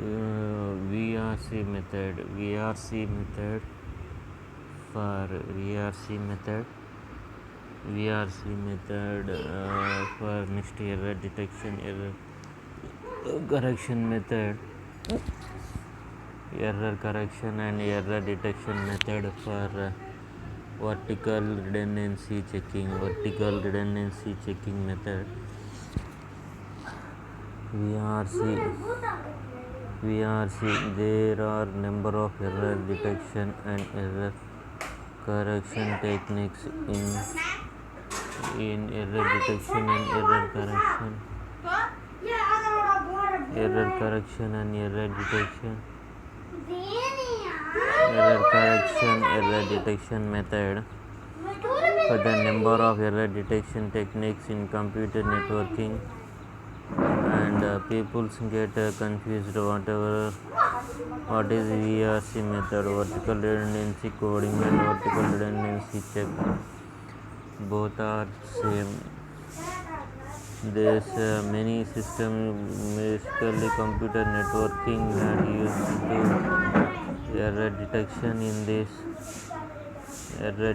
VRC method. VRC method for VRC method. VRC method for next error detection, error correction method, error correction and error detection method for vertical redundancy checking. Vertical redundancy checking method. VRC. There are number of error detection and error correction techniques in error detection and error correction. Error correction and error detection. Error detection method. For the number of error detection techniques in computer networking, and people get confused what is VRC method. Vertical redundancy coding and vertical redundancy check, both are same. There's many systems, basically computer networking, that used to error detection. In this error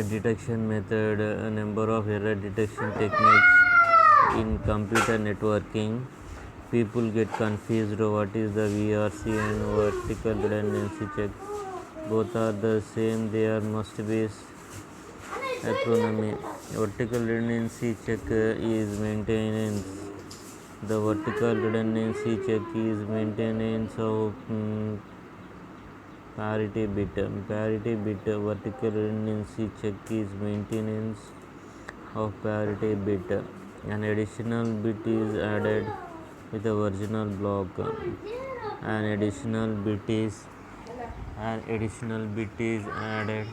detection method. A number of error detection techniques in computer networking. People get confused what is the VRC and vertical redundancy check. Both are the same. There must be acronym. Vertical redundancy check is maintenance. The vertical redundancy check is maintenance of parity bit. Vertical redundancy check is maintenance of parity bit. An additional bit is added with the original block. An additional bit is added. An additional bit is added.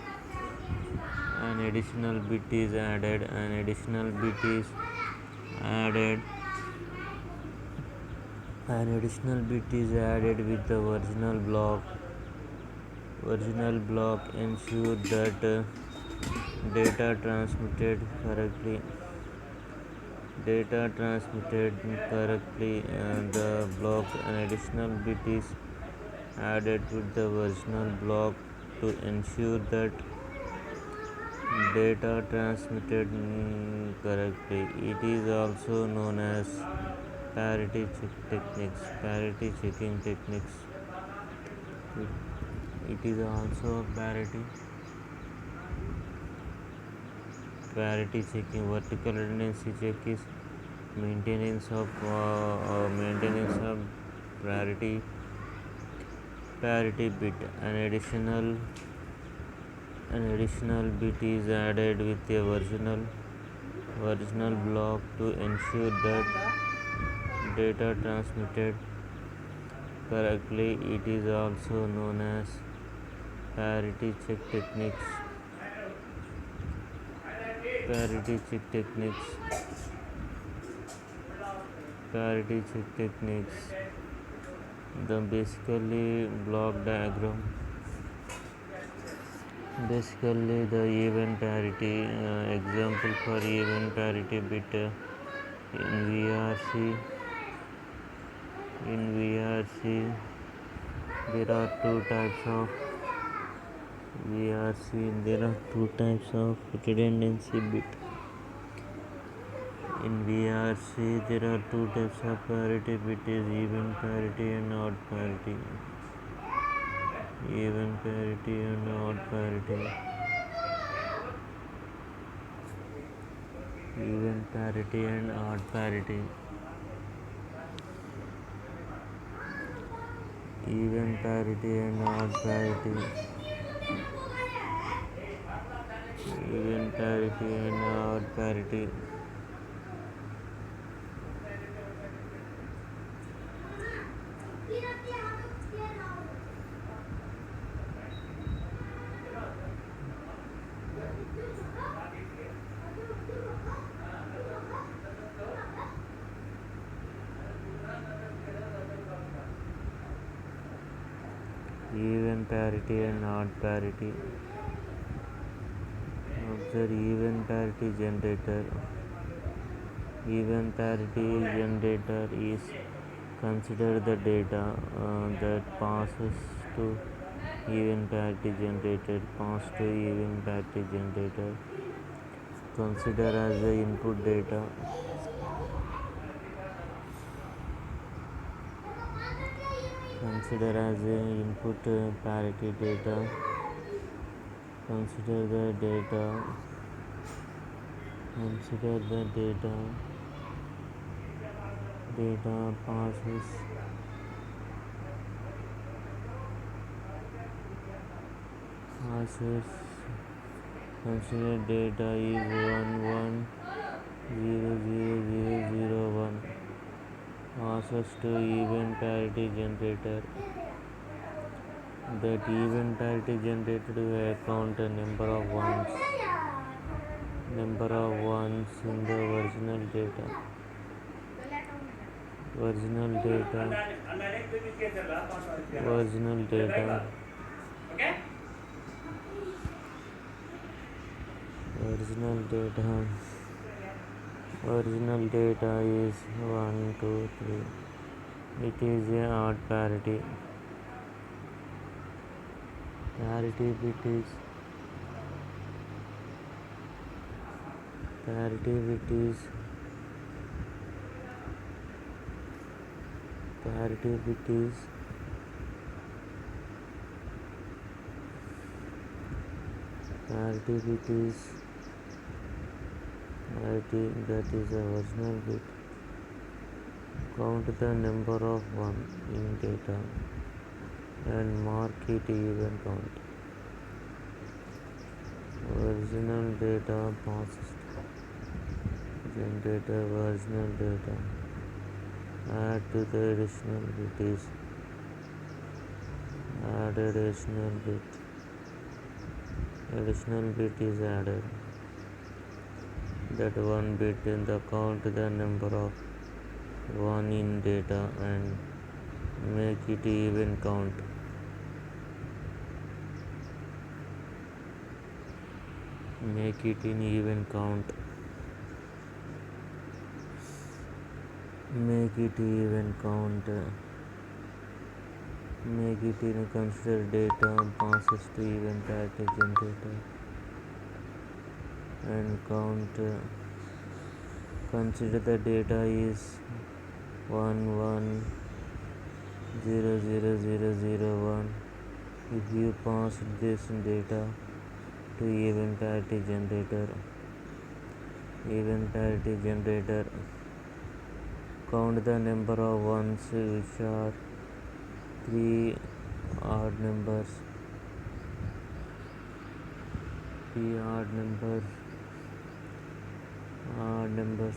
An additional bit is added with the original block. Ensure that data transmitted correctly. The block. An additional bit is added with the original block to ensure that data transmitted correctly. It is also known as parity checking techniques. It is also parity checking. Vertical redundancy check is maintenance of parity bit. An additional bit is added with the original block to ensure that data transmitted correctly. It is also known as parity check techniques. The basically block diagram. Basically the even parity. Example for even parity bit in VRC. There are two types of redundancy bit. In VRC there are two types of parity bit, is even parity and odd parity. Even parity and odd parity. Even parity and odd parity. Even parity and odd parity. Even parity and odd parity. even parity and odd parity. Observe even parity generator. Even parity generator is consider the data that passes to even parity generator pass to even parity generator. Consider as the input data. Consider as the input parity data. Consider the data. Consider the data. Data passes. Consider data is 11000001. Passes to even parity generator. That even parity generator will count a number of ones in the original data. Original data is 1 2 3. It is a odd parity. Parity bit is parity bit is parity bit is parity bit is parity that is the original bit. Count the number of 1 in data and mark it even count. Original data passes generator. Original data add to the additional bit is added. Additional bit is added. That one bit in the count the number of 1 in data and make it even count. Make it in even count. Make it even count. Make it in consider data passes to even parity generator and count. Consider the data is 11000001. If you pass this data to even parity generator, count the number of ones which are 3 odd numbers.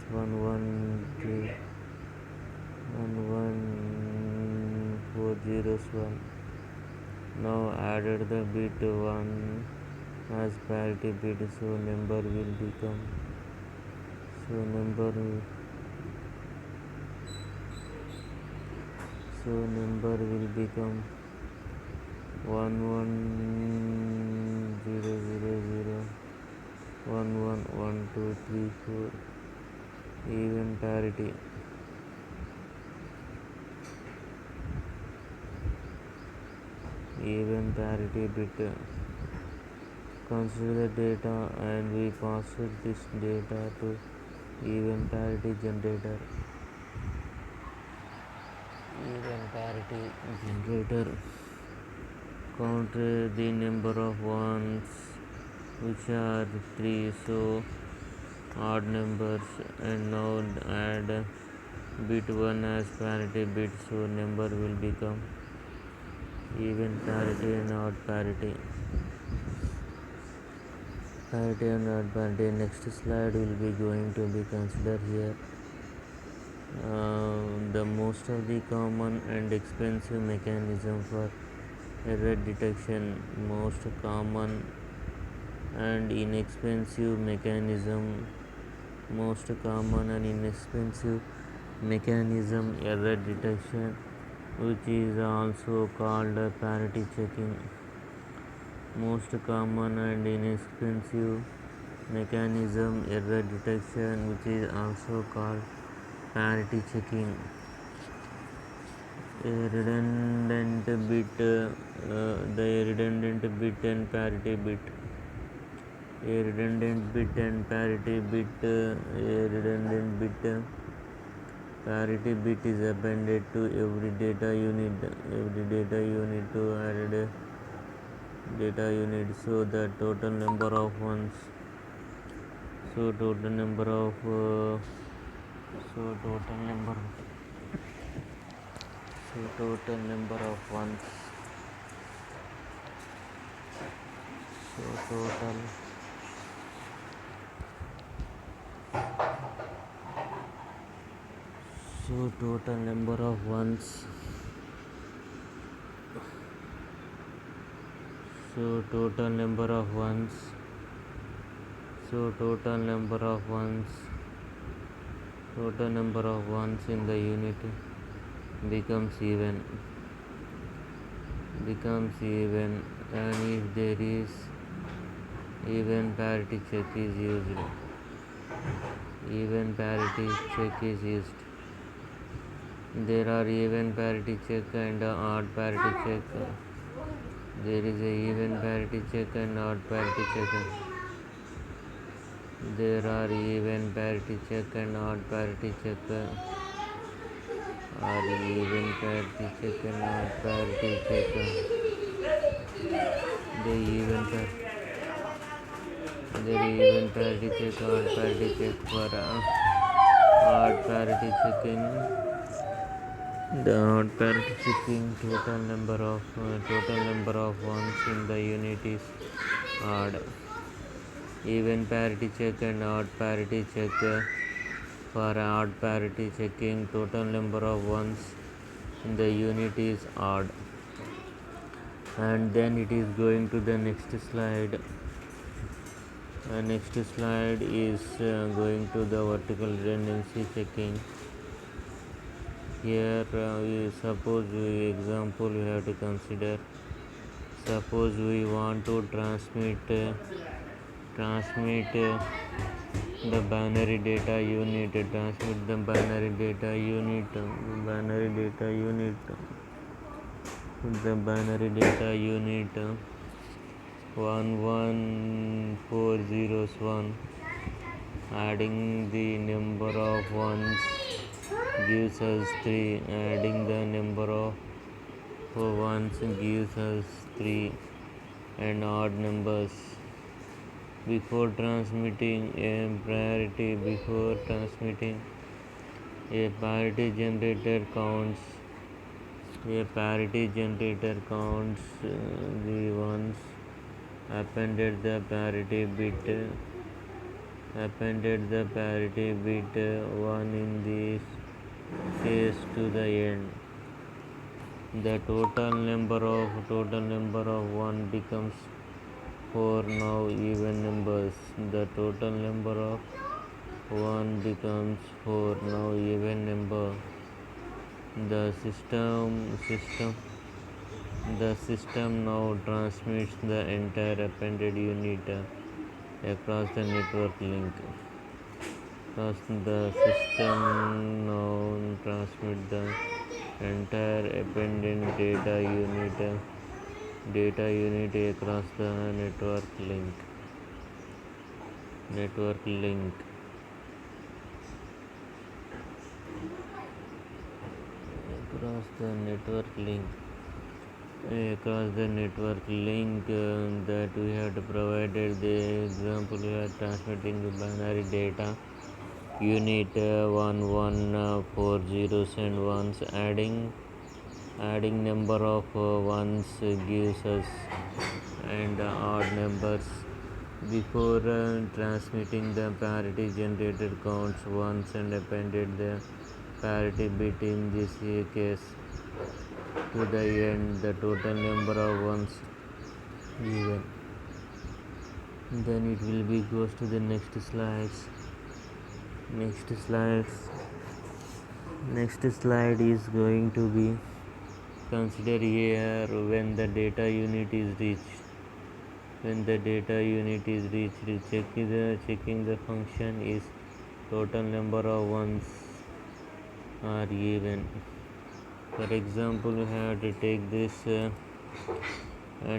1 1 3 1 1 4 zeros 1. Now added the bit 1 as parity bit, so number will become 110001111234. Even parity. Even parity bit. Consider the data and we pass this data to even parity generator. Even parity generator count the number of ones which are 3, so odd numbers, and now add bit 1 as parity bit, so number will become even parity and odd parity. Parity and odd parity. Next slide will be going to be considered here. The most of the common and expensive mechanism for error detection. Most common and inexpensive mechanism. Error detection which is also called parity checking. Most common and inexpensive mechanism error detection, which is also called parity checking. A redundant bit, the redundant bit and parity bit. A redundant bit and parity bit. A redundant bit. Parity bit is appended to every data unit. Every data unit to added data unit. So the total number of ones. So total number of. So total number. So total number of ones. So total. So total number of ones. So total number of ones. So total number of ones. Total number of ones in the unit becomes even. And if there is even parity check is used. Even parity check is used. There are even parity check and odd parity check. There is a even parity check and odd parity check. There are even parity check and odd parity check. Are even parity check and odd parity check. The even parity check, odd parity check for odd parity checking. The odd parity checking total number of ones in the unit is odd. Even parity check and odd parity check. For odd parity checking, total number of ones in the unit is odd. And then it is going to the next slide. Next slide is going to the vertical redundancy checking. Here suppose example we have to consider. Suppose we want to transmit the binary data unit. Transmit the binary data unit. The binary data unit 11401. Adding the number of ones gives us 3. Adding the number of ones gives us 3 and odd numbers. Before transmitting a parity generator counts the ones, appended the parity bit 1 in this case to the end. The total number of 1 becomes 4 now even numbers. The total number of 1 becomes 4 now even number. The system now transmits the entire appended unit across the network link. Thus the system now transmits the entire appended data unit across the network link. Across the network link that we have provided. The example we are transmitting the binary data unit 1140 and ones. Adding number of ones gives us and odd numbers. Before transmitting the parity generator counts ones and appended the parity bit in this case to the end. The total number of ones given. Then it will be goes to the next slides. Next slide is going to be consider here when the data unit is reached. When the data unit is reached, checking the function is total number of ones are even. For example, we have to take this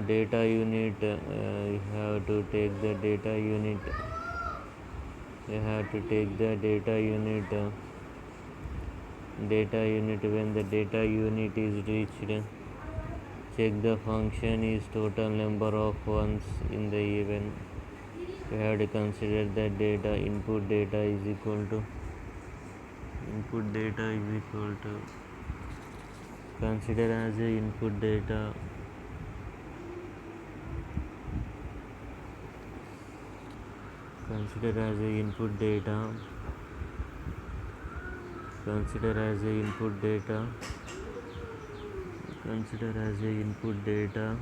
data unit. You have to take the data unit. You have to take the data unit. Data unit. When the data unit is reached, check the function is total number of ones in the event. We have to consider that data input data is equal to consider as a input data consider as a input data consider as a input data consider as a input data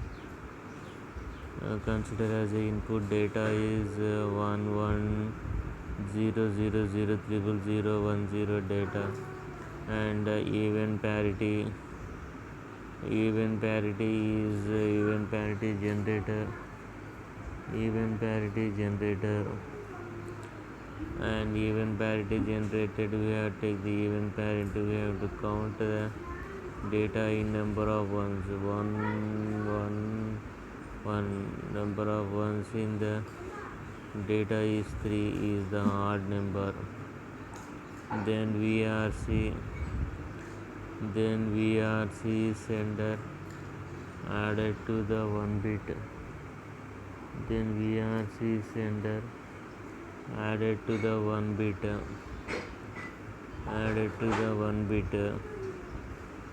consider as a input data is 1100000010 data, and event parity is event parity generator and event parity generated. We have to take the event parity. We have to count the data in number of ones. One number of ones in the data is 3 is the odd number. Then VRC sender added to the 1 bit. Then VRC sender added to the 1 bit.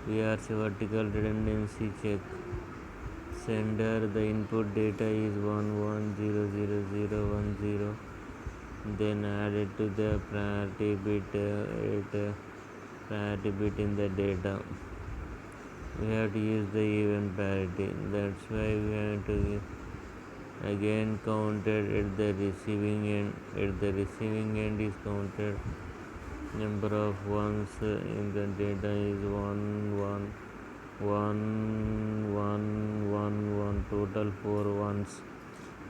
VRC vertical redundancy check. Sender, the input data is 11000010. Then added to the priority bit in the data. We have to use the event parity. That's why we have to again counted at the receiving end. At the receiving end is counted number of ones in the data is 1 total 4 ones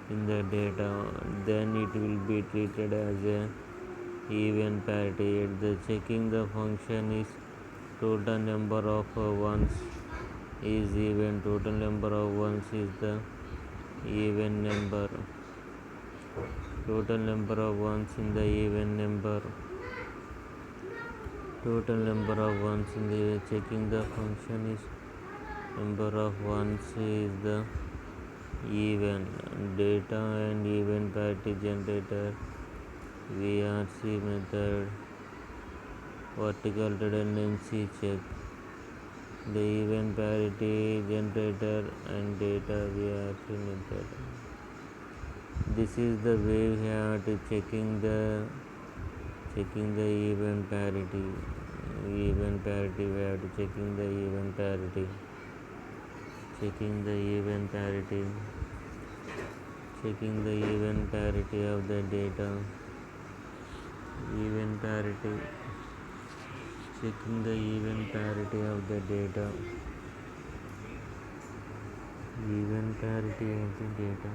in the data. Then it will be treated as a event parity. At the checking the function is total number of ones is even. Total number of ones is the even number. Total number of ones in the even number. Total number of ones in the checking the function is number of ones is the even. Data and event parity generator. VRC method. Vertical redundancy check. The event parity generator and data VRC method. This is the way we have to checking the event parity. We have to checking the event parity. Checking the event parity of the data. Checking the event parity of the data. Event parity of the data.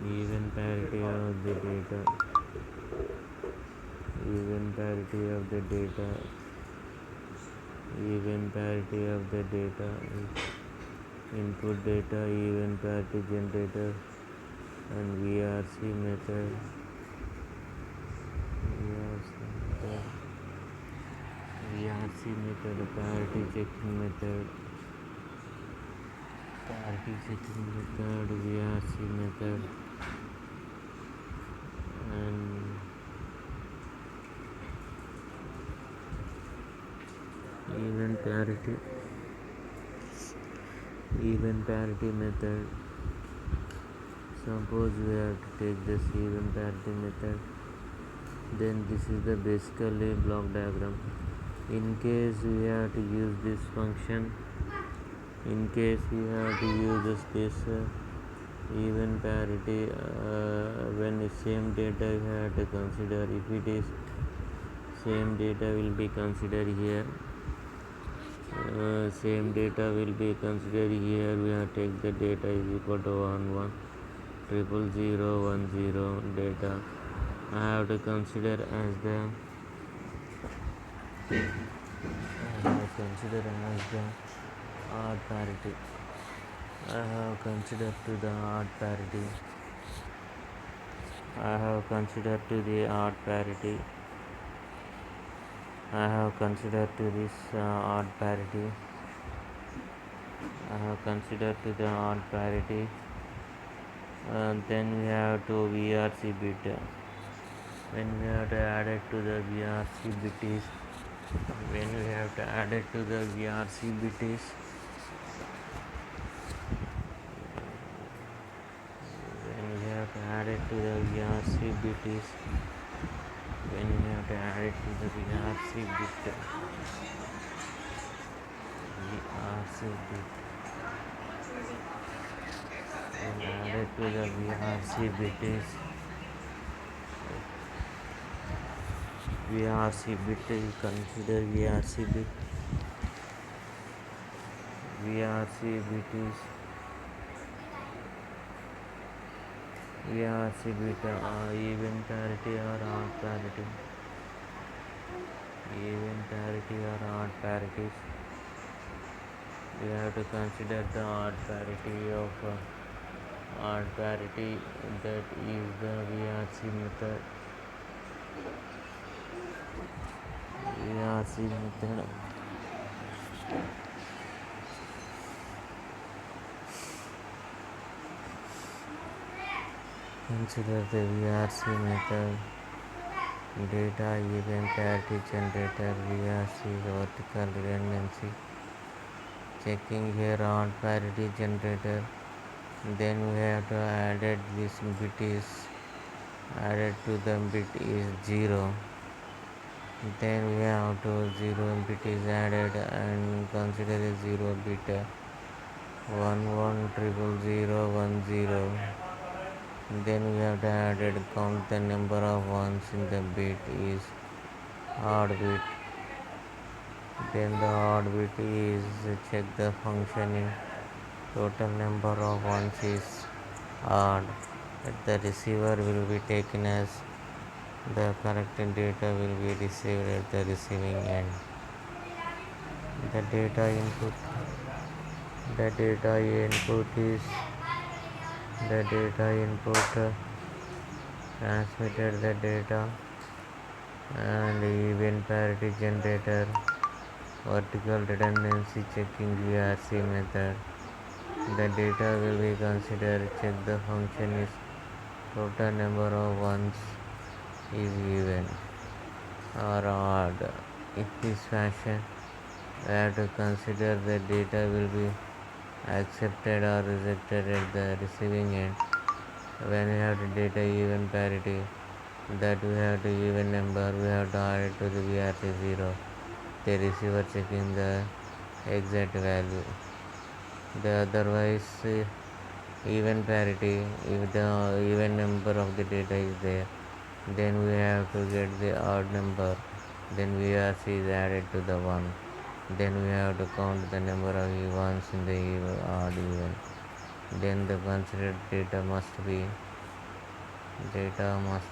Event parity of the data. Event parity of the data. Event parity of the data. Input data, event parity generator, and VRC method. VRC method, parity checking method. VRC method, and event parity method. Suppose we have to take this event parity method, then this is the basically block diagram. In case we have to use this function, this event parity when the same data we have to consider. If it is same data will be considered here. Same data will be considered here. We have take the data is equal to 1 1 triple 0 1 0 data. I have to consider as the odd parity. I have considered to the odd parity. I have considered to the odd parity. I have considered to this odd parity. I have considered to the odd parity. Then we have to VRC bit. When we have to add it to the VRC bit is when we have to add it to the VRC bit is when we have to add it to the VRC bit is when we have to add it to the VRC bit when added to the VRC bit is VRC bit is consider VRC bit is VRC bit even parity or odd parity. Even parity or odd parities. We have to consider the odd parity of odd parity, that is the VRC method. VRC method. Consider the VRC method. Data even parity generator, VRC vertical redundancy. Checking here odd parity generator. Then we have to added this bit is added to the bit is 0. Then we have to 0 bit is added and consider the 0 bit 1 1 triple 0 1 0. Then we have to added count the number of ones in the bit is odd bit. Then the odd bit is check the function in total number of ones is odd. The receiver will be taken as the correct data will be received at the receiving end. The data input is the data input transmitted the data and even parity generator, vertical redundancy checking VRC method. The data will be considered. Check the function is total number of ones is even or odd. In this fashion, we have to consider the data will be accepted or rejected at the receiving end. When we have the data even parity, that we have to even number, we have to add it to the VRC 0. The receiver checking the exact value. The otherwise even parity, if the even number of the data is there, then we have to get the odd number. Then VRC is added to the 1. Then we have to count the number of ones in the odd even. Then the considered data must be 0. Data must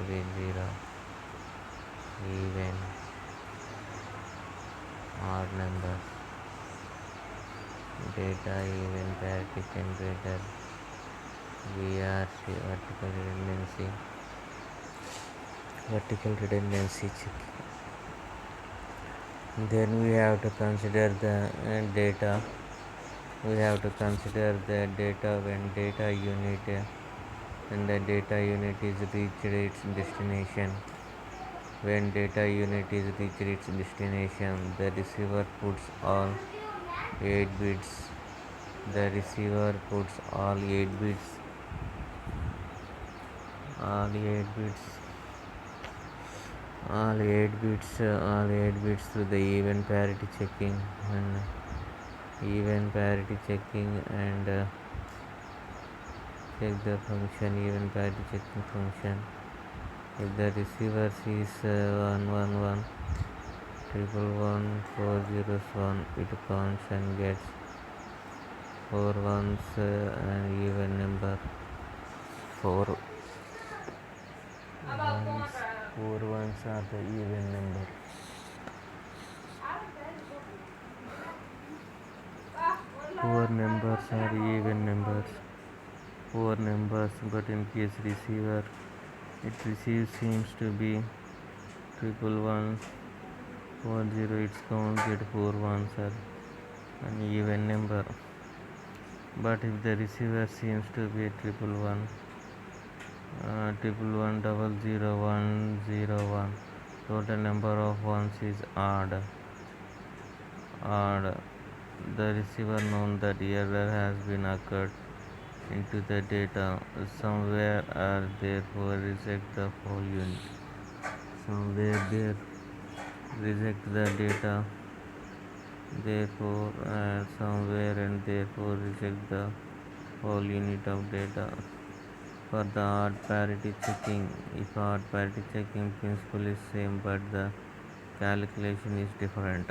be 0. Even odd numbers. Data even parity generator, VRC vertical redundancy checking. Then we have to consider the data. We have to consider the data when data unit and the data unit is reached its destination. When data unit is reached its destination, the receiver puts all 8 bits. The receiver puts all 8 bits through the even parity checking and check the function even parity checking function. If the receiver sees 111 111 4 zeros 1, it counts and gets 4 ones, an even number. 4 ones, 4 ones are the even number. 4 numbers are even numbers. 4 numbers, but in case receiver, it receives seems to be 111 40, its count get 4 ones are an even number. But if the receiver seems to be 111 101, total number of ones is odd. The receiver knows that error has been occurred into the data somewhere, or therefore reject the whole unit. Somewhere there reject the data, therefore somewhere, and therefore reject the whole unit of data. For the odd parity checking, if odd parity checking principle is same but the calculation is different.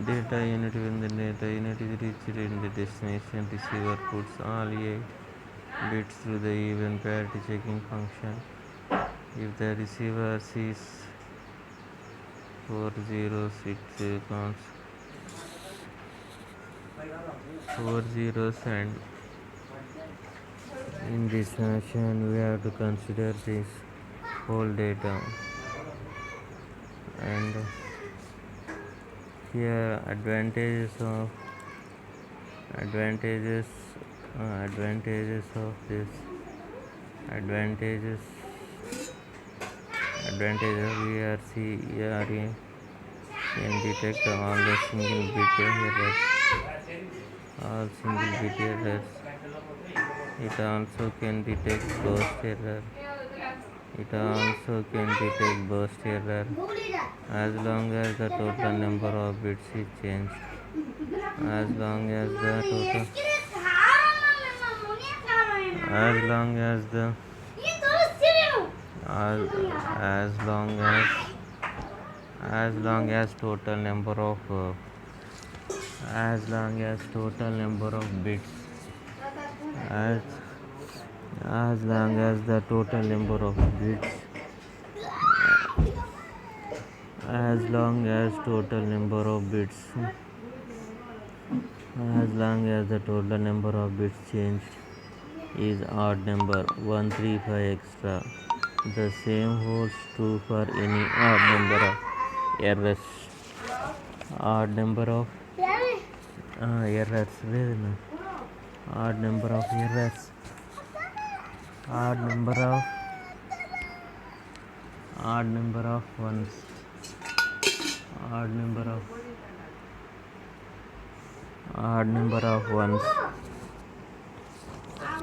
Data unit, when the data unit is reached in the destination, receiver puts all 8 bits through the even parity checking function. If the receiver sees 4 zeros, it counts 4 zeros, and in this fashion we have to consider this whole data. And here advantages of this advantages of VRC ERA can detect all the single bit errors. It also can detect burst error. As long as the total number of bits is changed. As long as the total number of bits as long as the total number of bits changed is odd number 135 extra. The same holds true for any odd number of errors. Odd number of errors. Odd number of errors. Odd number of ones.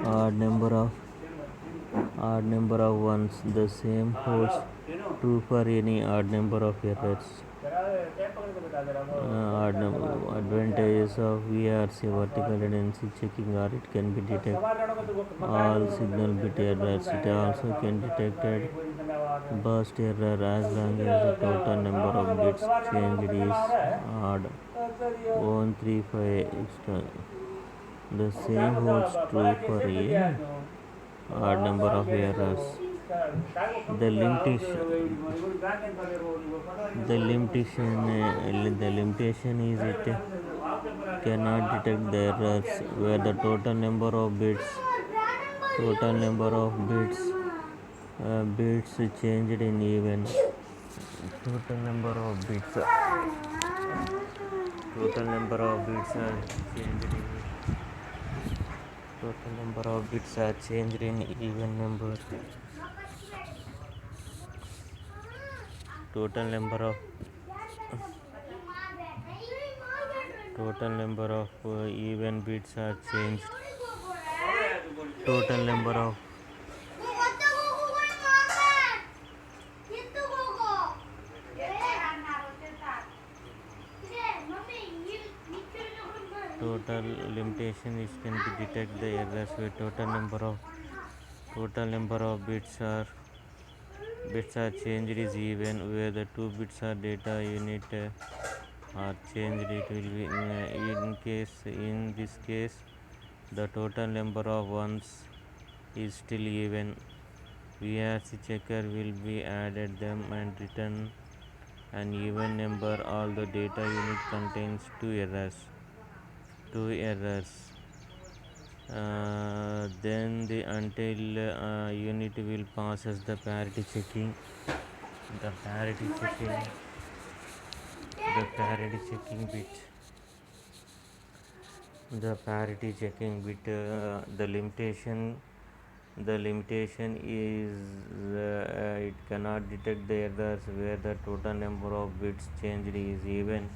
Odd number of ones. The same holds true for any odd number of errors. Advantages of VRC vertical redundancy checking are it can be detect all signal bit errors. It also can detect burst error as long as the total number of bits changed is odd 135 extra. The same holds true for a odd number of errors. The limitation is it cannot detect the errors where the total number of bits changed in even. Total number of bits are changed in even number. Total number of even bits are changed. Total number of total limitation is can be detect the errors where total number of bits are changed is even where the two bits are data unit are changed it will be in this case the total number of ones is still even. VRC checker will be added them and return an even number although data unit contains two errors. Then the until unit will passes the parity checking. The parity checking bit. The parity checking bit. The limitation is it cannot detect the errors where the total number of bits changed is even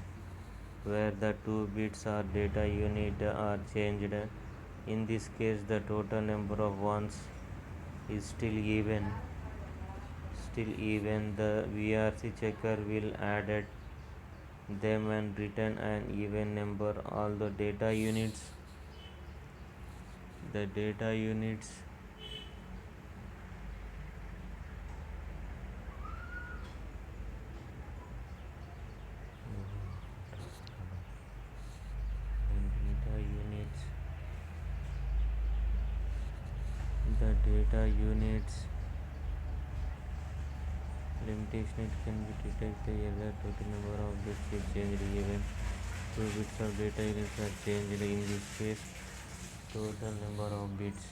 where the two bits or data unit are changed. In this case the total number of ones is still even. The VRC checker will add them and return an even number although the data units data units the data units limitation it can be detect the error total number of bits is changed even two bits of data units are changed. In this case total number of bits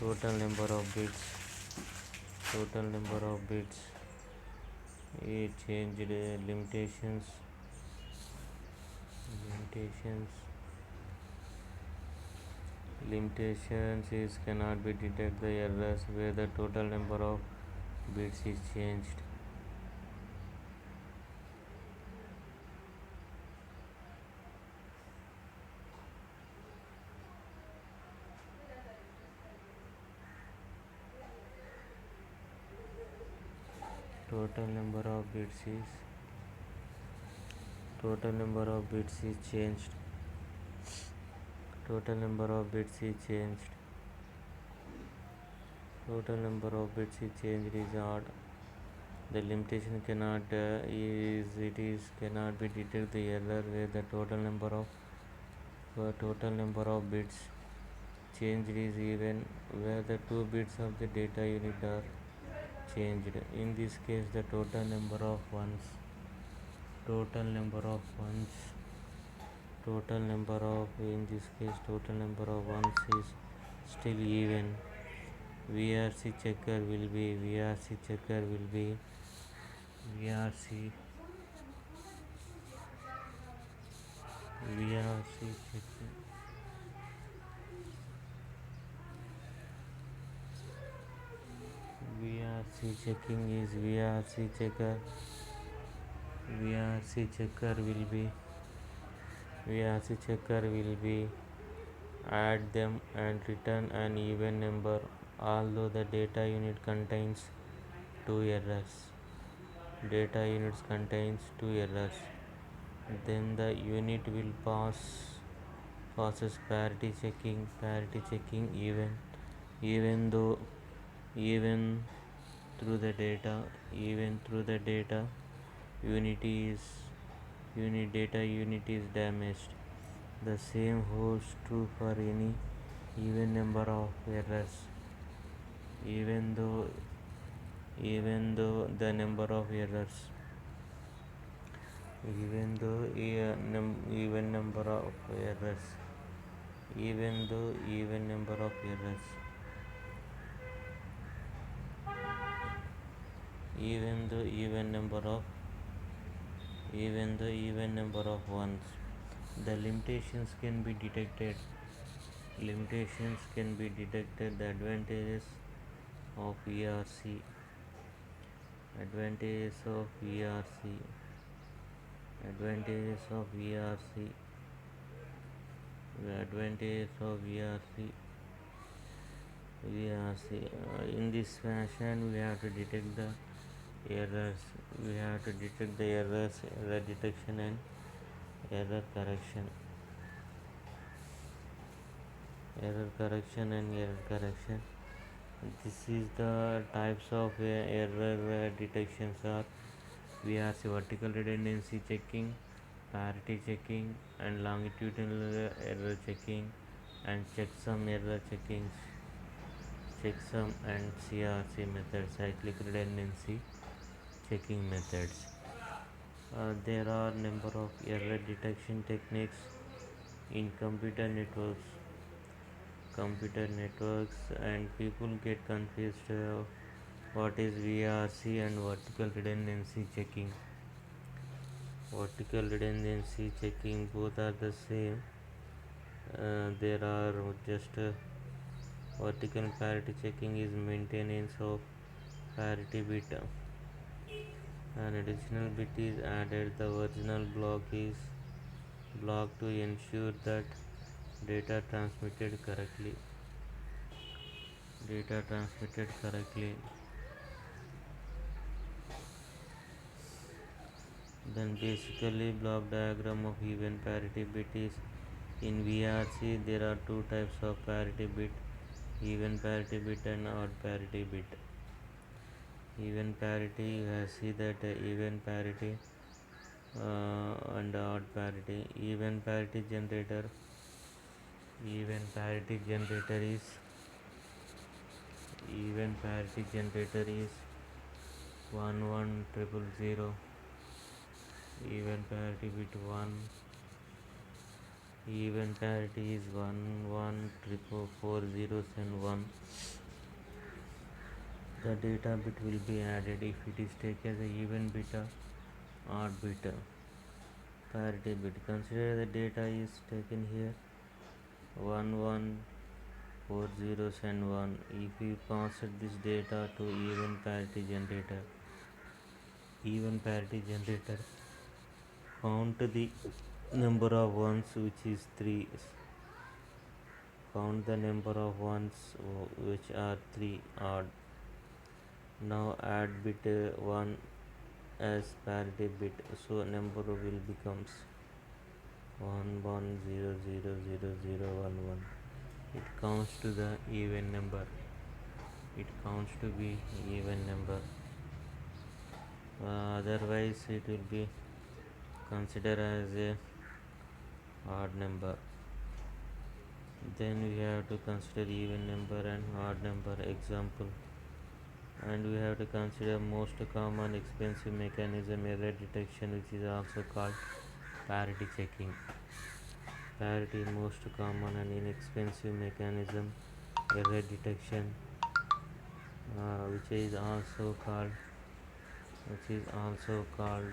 total number of bits total number of bits is changed. Limitations is cannot be detect the errors where the total number of bits is changed. Total number of bits is changed. Total number of bits is changed. Total number of bits is changed is odd. The limitation cannot cannot be detect the error where the total number of bits changed is even where the two bits of the data unit are changed. In this case the total number of ones in this case total number of ones is still even. VRC checker will be VRC checking is VRC checker will be add them and return an even number although the data unit contains two errors. Then the unit will passes parity checking even through the data unit is damaged. The same holds true for any even number of errors even though the number of errors even though even number of errors even though even number of errors even though even number of ones. The limitations can be detected. The advantages of ERC advantages of ERC advantages of ERC advantages of ERC. In this fashion we have to detect the error detection and error correction. error correction and error correction. This is the types of error detections are VRC, vertical redundancy checking, parity checking, and longitudinal error checking, and checksum error checking, checksum and CRC methods, cyclic redundancy checking methods. There are number of error detection techniques in computer networks, and people get confused what is VRC and vertical redundancy checking. Vertical redundancy checking, both are the same. There are just vertical parity checking is maintenance of parity bit. An additional bit is added. The original block is blocked to ensure that data transmitted correctly. Data transmitted correctly. Then basically block diagram of even parity bit is in VRC. There are two types of parity bit: even parity bit and odd parity bit. Even parity, you see that even parity and odd parity. Even parity generator is 11000. Even parity bit 1. Even parity is 114440 and 1. The data bit will be added if it is taken as a even bit or odd bit. Parity bit, consider the data is taken here 1140 and 1. If we pass this data to even parity generator count the number of ones, which is 3. Count the number of ones which are 3 odd. Now add bit 1 as parity bit, so number will becomes 11000011. It counts to the even number. It counts to be even number. Otherwise it will be considered as a odd number. Then we have to consider even number and odd number example, and we have to consider most common expensive mechanism error detection, which is also called parity checking. Parity, most common and inexpensive mechanism error detection, which is also called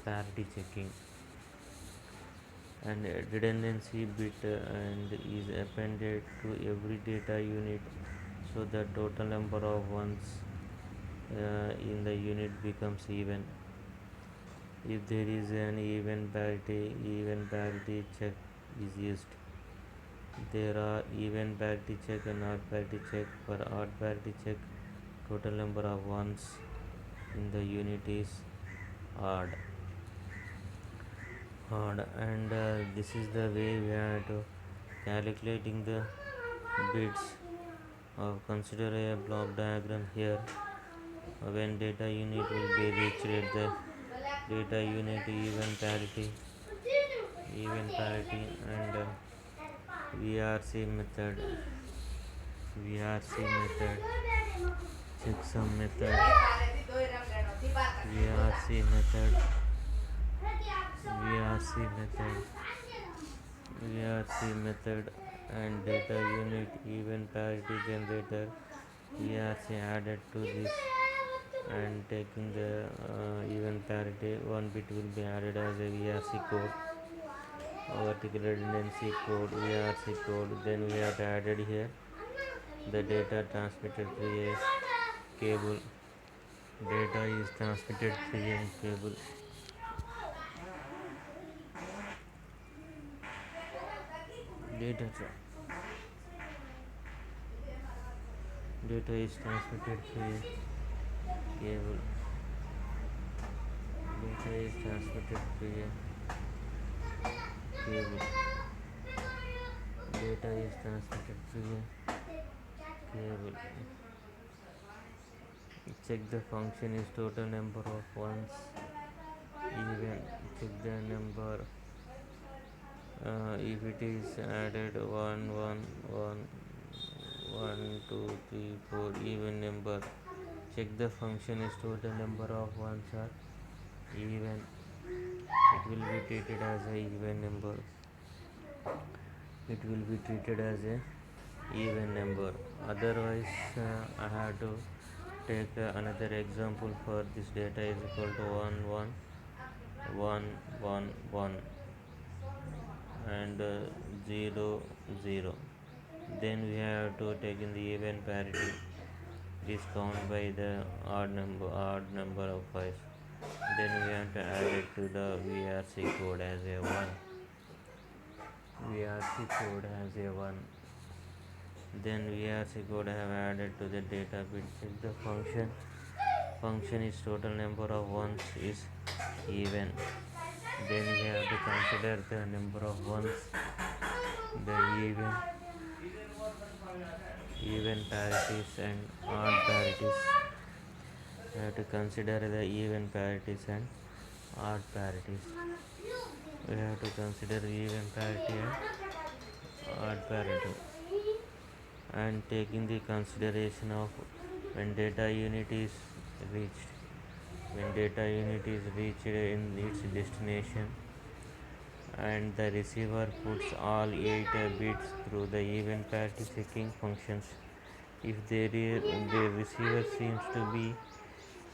parity checking. And redundancy bit and is appended to every data unit, so the total number of ones in the unit becomes even. If there is an even parity check is used. There are even parity check and odd parity check. For odd parity check, total number of ones in the unit is odd. And this is the way we are to calculating the bits of. Consider a block diagram here. When data unit will be reached at the data unit even parity and VRC method checksum method, VRC method and data unit even parity generator VRC added to this, and taking the even parity, one bit will be added as a VRC code, vertical redundancy code, VRC code. Then we have added here the data transmitted through a cable. Data is transmitted through a cable. Data is transmitted through a cable. Data is transmitted through a cable. data is transmitted through a cable. Check the function is total number of ones even. Check the number if it is added 1 1 1 1 2 3 4 even number. Check the function is total number of ones are even. It will be treated as a even number. It will be treated as a even number. Otherwise, I have to take another example. For this data is equal to 1 1 1 1 1 and 0 0. Then we have to take in the even parity. It is counted by the odd number of 5. Then we have to add it to the VRC code as a 1. VRC code as a 1. Then VRC code have added to the data bit. If the function is total number of ones is even, then we have to consider the number of ones, the even parities and odd parities. We have to consider the even parities and odd parities. We have to consider even parity and odd parity, and taking the consideration of when data unit is reached. When data unit is reached in its destination and the receiver puts all 8 bits through the even parity checking functions. If the receiver seems to be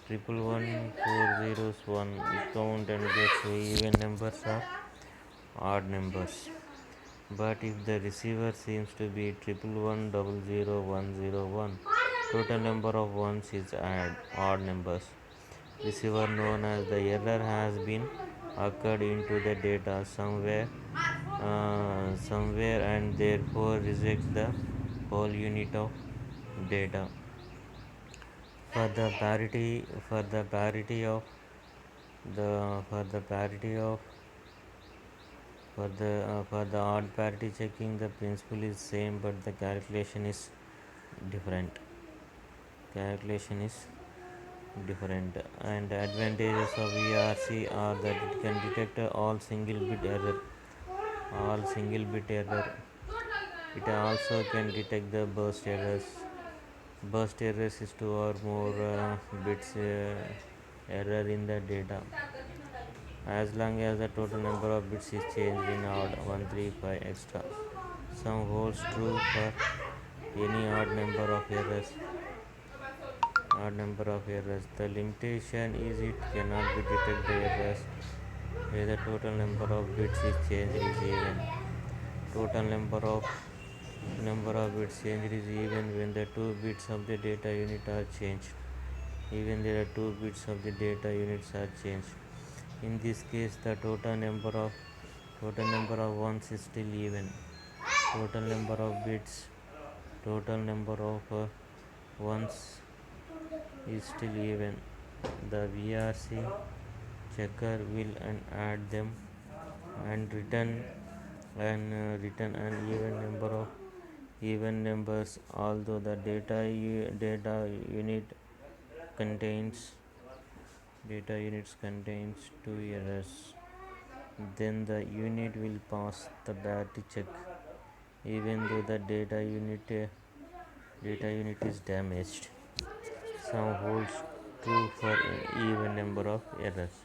111401, it count and gets even numbers or odd numbers. But if the receiver seems to be 11100101, total number of ones is odd numbers. Receiver known as the error has been occurred into the data somewhere and therefore reject the whole unit of data. For the parity of for the odd parity checking, the principle is same but the calculation is different. And advantages of VRC are that it can detect all single bit error. It also can detect the burst errors. Burst errors is 2 or more bits error in the data, as long as the total number of bits is changed in odd 135 extra. Some holds true for any odd number of errors. The limitation is it cannot be detect the errors where the total number of bits is changed is even. Total number of bits changed is even when the 2 bits of the data unit are changed. Even there are 2 bits of the data units are changed. In this case, the total number of ones is still even. Total number of ones is still even. The VRC checker will add them and return an even number of even numbers, although the data unit contains 2 errors. Then the unit will pass the parity check even though the data unit is damaged. Some holds true for even number of errors.